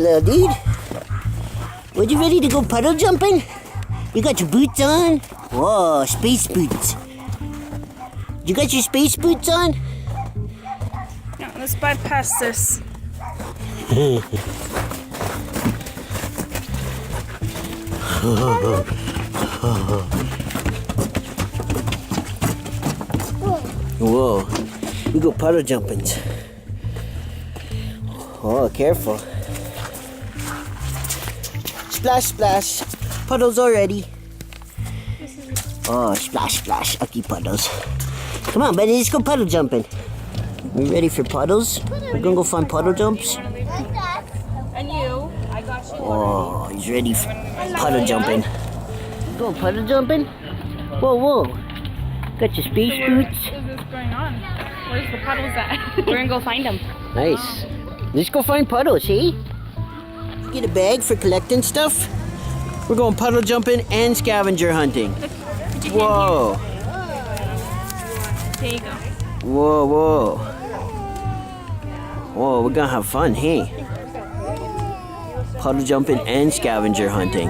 little dude. Were you ready to go puddle jumping? You got your boots on? Whoa, space boots. You got your space boots on? No, let's bypass this. Whoa, we go puddle jumping. Oh, careful. Splash, splash. Puddles already. Oh, splash, splash. Lucky puddles. Come on, buddy, let's go puddle jumping. We ready for puddles? We're gonna go find puddle jumps. And you, I got you. Oh, he's ready for puddle jumping. Go puddle jumping? Whoa, whoa. Got your space boots. What is this going on? Where's the puddles at? We're gonna go find them. Nice. Let's go find puddles, hey? Get a bag for collecting stuff. We're going puddle jumping and scavenger hunting. Whoa. There you go. Whoa, whoa. Whoa, we're gonna have fun, hey? Puddle jumping and scavenger hunting.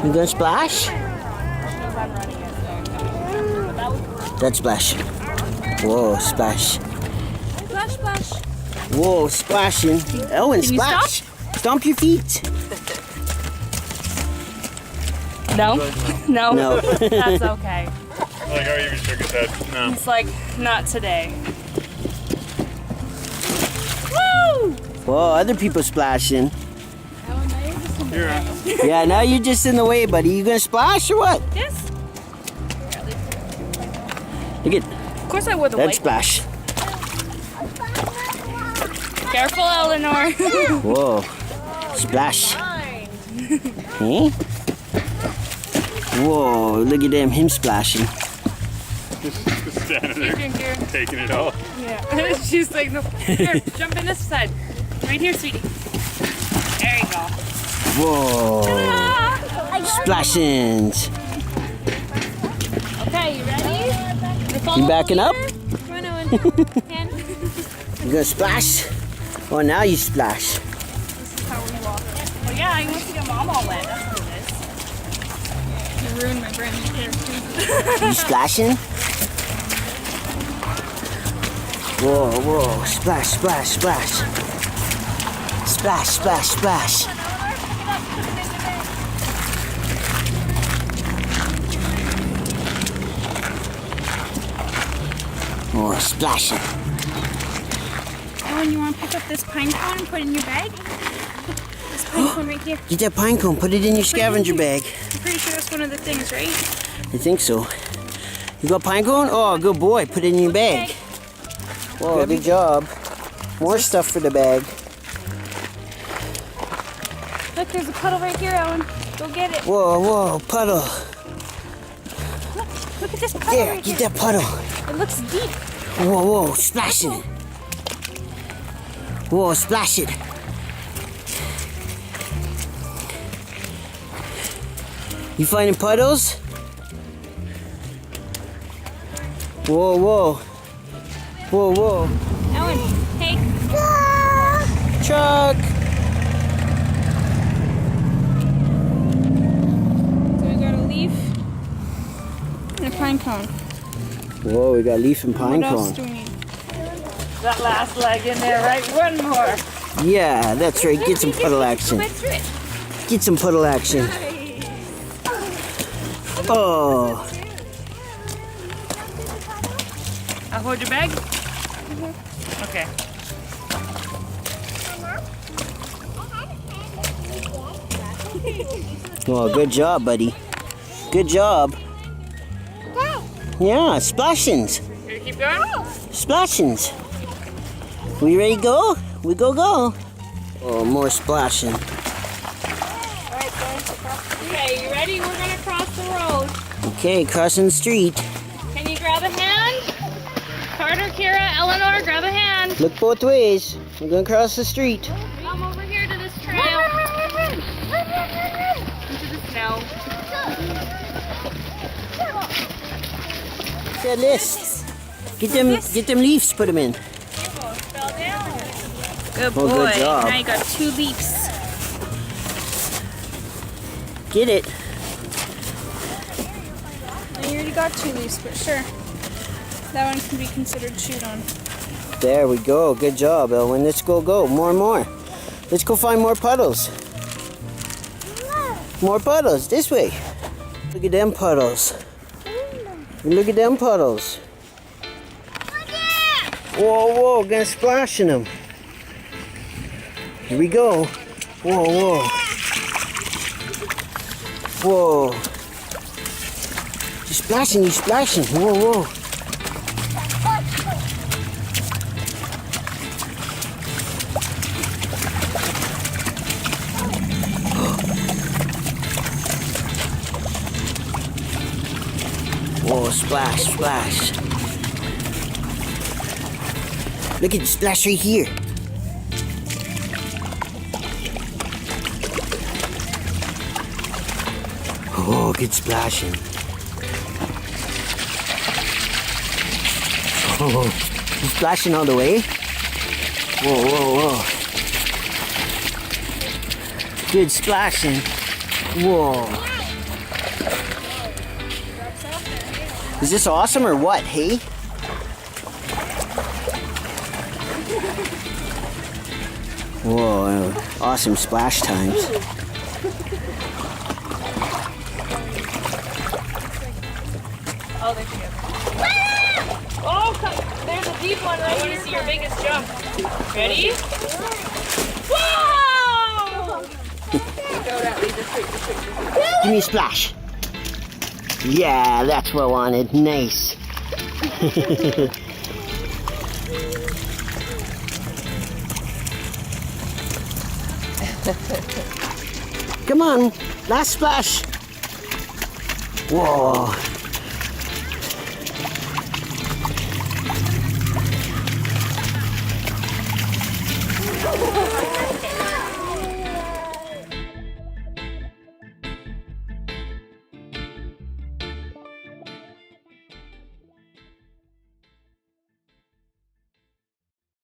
You gonna splash? That's splash. Whoa, splash. Splash, splash. Whoa, splashing. Elwyn, Can you splash. Stomp your feet. No? No? No. That's okay. Like how he even shook his head. No. It's like, not today. Woo! Whoa, other people splashing. Here. Yeah, now you're just in the way, buddy. You gonna splash or what? Yes. Look at Of course I would. that splash. Careful, Eleanor. Whoa, splash. Hey? Whoa, look at him splashing. Just standing there, taking it all. Yeah. She's like, no. Here, jump in this side. Right here, sweetie. There you go. Whoa, splashing. Okay, you ready? You backing up? Come on, Owen. Hand. You gonna splash? Oh, now you splash. This is how we walk. Well, yeah, I want to get mom all wet. That's what it is. You ruined my brand new hair, too. You splashing? Whoa, whoa, splash, splash, splash. Splash, splash, splash. Oh, splashing. Owen, you want to pick up this pine cone and put it in your bag? This pine cone right here. Get that pine cone, put it in your scavenger bag. I'm pretty sure that's one of the things, right? I think so. You got pine cone? Oh, good boy, put it in your bag. Whoa, good job. More stuff for the bag. Look, there's a puddle right here, Owen. Go get it. Whoa, whoa, puddle. Look at this puddle There, right get here. that puddle. It looks deep. Whoa, whoa, splash it. Whoa, splash it. You finding puddles? Whoa, whoa. Whoa, whoa. Owen, hey. Truck. So we got a leaf and a pine cone. Whoa, we got leaf and pine What else cone. do we need? That last leg in there, right? One more. Yeah, that's right. Get some puddle action. Go back through it. Get some puddle action. Oh. I'll hold your bag. Okay. Well, good job, buddy. Good job. Yeah, splashings. Here, keep going. Splashings. We ready to go? We go. Oh, more splashing. Okay, you ready? We're gonna cross the road. Okay, crossing the street. Can you grab a hand? Carter, Kira, Eleanor, grab a hand. Look both ways. We're gonna cross the street. Come over here to this trail. Into the snow. Get this. Get them leaves, put them in. Fell down. Good boy. Oh, good job. Now you got 2 leaps. Get it. You already got 2 leaps, but sure. That one can be considered chewed on. There we go. Good job, Elwyn. Let's go. More and more. Let's go find more puddles. More puddles. This way. Look at them puddles. Look at them puddles. Whoa, gonna splash in them. Here we go. Whoa. You're splashing. Whoa. Whoa, splash. Look at the splash right here. Oh, good splashing. Oh, you splashing all the way? Whoa. Good splashing. Whoa. Is this awesome or what, hey? Whoa, awesome splash times. Oh, there she goes. Oh, there's a deep one right here. See your biggest jump. Ready? Whoa! Give me a splash. Yeah, that's what I wanted. Nice. Come on, last splash. Whoa.